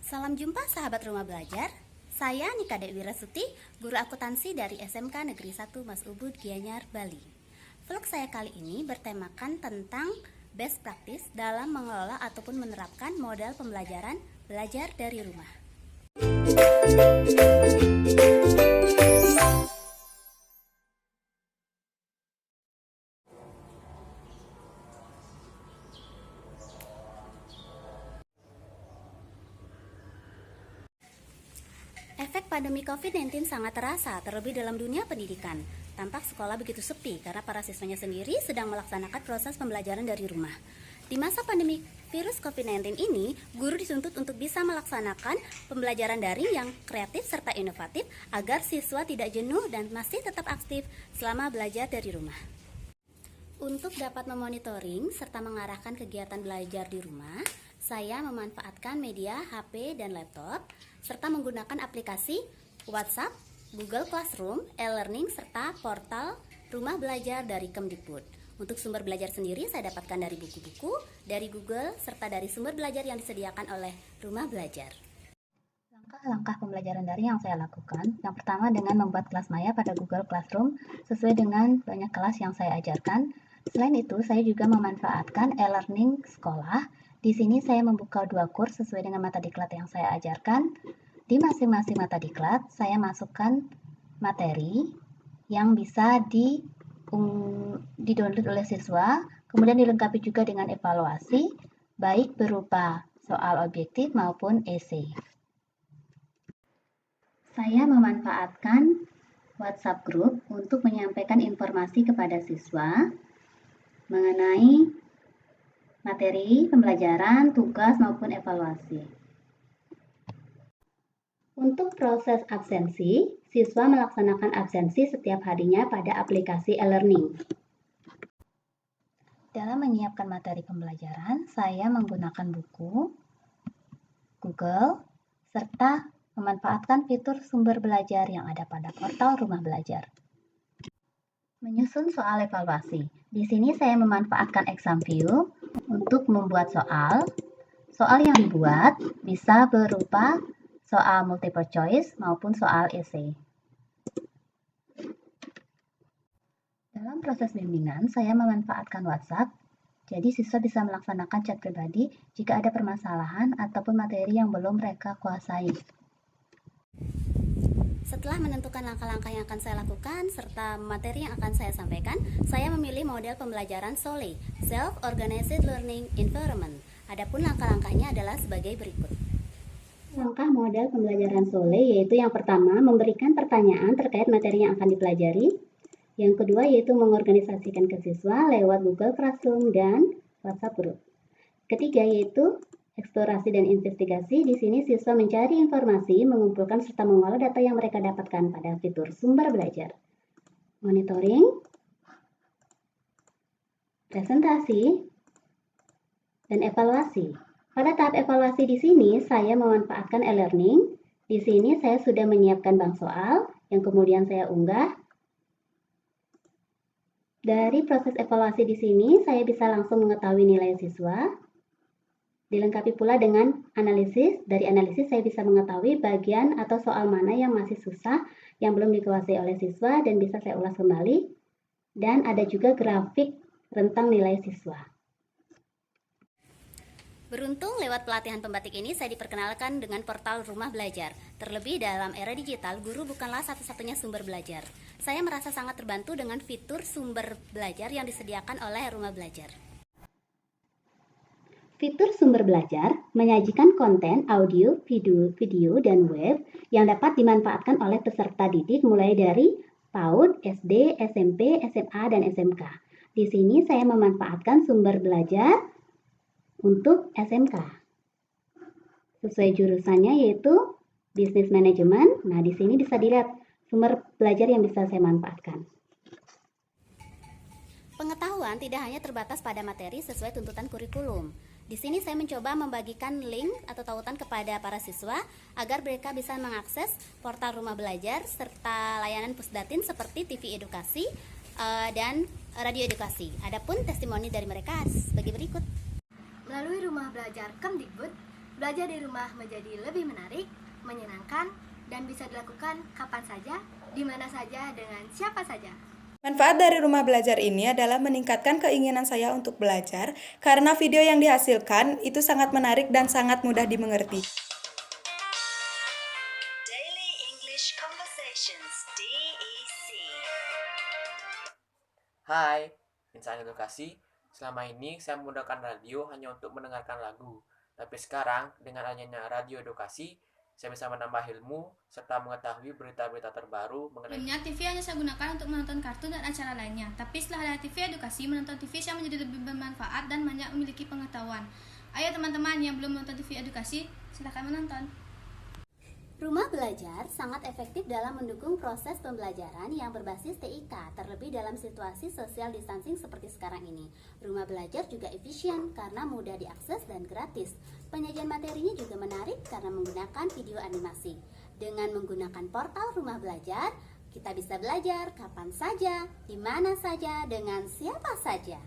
Salam jumpa sahabat rumah belajar. Saya Nika Dewi Rasuti, guru akuntansi dari SMK Negeri 1 Mas Ubud Gianyar, Bali. Vlog saya kali ini bertemakan tentang best practice dalam mengelola ataupun menerapkan model pembelajaran belajar dari rumah. Efek pandemi COVID-19 sangat terasa, terlebih dalam dunia pendidikan. Tampak sekolah begitu sepi karena para siswanya sendiri sedang melaksanakan proses pembelajaran dari rumah. Di masa pandemi virus COVID-19 ini, guru dituntut untuk bisa melaksanakan pembelajaran daring yang kreatif serta inovatif agar siswa tidak jenuh dan masih tetap aktif selama belajar dari rumah. Untuk dapat memonitoring serta mengarahkan kegiatan belajar di rumah, saya memanfaatkan media HP dan laptop, serta menggunakan aplikasi WhatsApp, Google Classroom, e-learning, serta portal Rumah Belajar dari Kemdikbud. Untuk sumber belajar sendiri saya dapatkan dari buku-buku, dari Google, serta dari sumber belajar yang disediakan oleh Rumah Belajar. Langkah-langkah pembelajaran daring yang saya lakukan, yang pertama dengan membuat kelas maya pada Google Classroom sesuai dengan banyak kelas yang saya ajarkan. Selain itu, saya juga memanfaatkan e-learning sekolah. Di sini saya membuka 2 kurs sesuai dengan mata diklat yang saya ajarkan. Di masing-masing mata diklat, saya masukkan materi yang bisa di-download oleh siswa, kemudian dilengkapi juga dengan evaluasi, baik berupa soal objektif maupun esai. Saya memanfaatkan WhatsApp Group untuk menyampaikan informasi kepada siswa mengenai materi pembelajaran, tugas, maupun evaluasi. Untuk proses absensi, siswa melaksanakan absensi setiap harinya pada aplikasi e-learning. Dalam menyiapkan materi pembelajaran, saya menggunakan buku, Google, serta memanfaatkan fitur sumber belajar yang ada pada portal Rumah Belajar. Menyusun soal evaluasi. Di sini saya memanfaatkan exam view untuk membuat soal. Soal yang dibuat bisa berupa soal multiple choice maupun soal esai. Dalam proses bimbingan, saya memanfaatkan WhatsApp. Jadi siswa bisa melaksanakan chat pribadi jika ada permasalahan ataupun materi yang belum mereka kuasai. Setelah menentukan langkah-langkah yang akan saya lakukan serta materi yang akan saya sampaikan, saya memilih model pembelajaran SOLE, Self-Organized Learning Environment. Adapun langkah-langkahnya adalah sebagai berikut. Langkah model pembelajaran SOLE yaitu yang pertama, memberikan pertanyaan terkait materi yang akan dipelajari. Yang kedua yaitu mengorganisasikan ke siswa lewat Google Classroom dan WhatsApp Group. Ketiga yaitu eksplorasi dan investigasi. Di sini siswa mencari informasi, mengumpulkan serta mengolah data yang mereka dapatkan pada fitur sumber belajar. Monitoring, presentasi, dan evaluasi. Pada tahap evaluasi di sini saya memanfaatkan e-learning. Di sini saya sudah menyiapkan bank soal yang kemudian saya unggah. Dari proses evaluasi di sini saya bisa langsung mengetahui nilai siswa. Dilengkapi pula dengan analisis. Dari analisis saya bisa mengetahui bagian atau soal mana yang masih susah, yang belum dikuasai oleh siswa dan bisa saya ulas kembali. Dan ada juga grafik rentang nilai siswa. Beruntung lewat pelatihan pembatik ini saya diperkenalkan dengan portal Rumah Belajar. Terlebih dalam era digital, guru bukanlah satu-satunya sumber belajar. Saya merasa sangat terbantu dengan fitur sumber belajar yang disediakan oleh Rumah Belajar. Fitur sumber belajar menyajikan konten audio, video, dan web yang dapat dimanfaatkan oleh peserta didik mulai dari PAUD, SD, SMP, SMA, dan SMK. Di sini saya memanfaatkan sumber belajar untuk SMK. Sesuai jurusannya yaitu Business Management. Nah, di sini bisa dilihat sumber belajar yang bisa saya manfaatkan. Pengetahuan tidak hanya terbatas pada materi sesuai tuntutan kurikulum. Di sini saya mencoba membagikan link atau tautan kepada para siswa agar mereka bisa mengakses portal Rumah Belajar serta layanan pusdatin seperti TV Edukasi dan Radio Edukasi. Adapun testimoni dari mereka sebagai berikut. Melalui Rumah Belajar Kemdikbud, belajar di rumah menjadi lebih menarik, menyenangkan, dan bisa dilakukan kapan saja, di mana saja, dengan siapa saja. Manfaat dari rumah belajar ini adalah meningkatkan keinginan saya untuk belajar karena video yang dihasilkan itu sangat menarik dan sangat mudah dimengerti. Daily English Conversations, DEC. Hai, Insan Edukasi. Selama ini saya menggunakan radio hanya untuk mendengarkan lagu. Tapi sekarang, dengan adanya radio edukasi, saya bisa menambah ilmu serta mengetahui berita-berita terbaru mengenai... Sebelumnya, TV hanya saya gunakan untuk menonton kartun dan acara lainnya. Tapi setelah ada TV edukasi, menonton TV saya menjadi lebih bermanfaat dan banyak memiliki pengetahuan. Ayo teman-teman yang belum menonton TV edukasi, silakan menonton. Rumah belajar sangat efektif dalam mendukung proses pembelajaran yang berbasis TIK, terlebih dalam situasi social distancing seperti sekarang ini. Rumah belajar juga efisien karena mudah diakses dan gratis. Penyajian materinya juga menarik karena menggunakan video animasi. Dengan menggunakan portal Rumah Belajar, kita bisa belajar kapan saja, di mana saja, dengan siapa saja.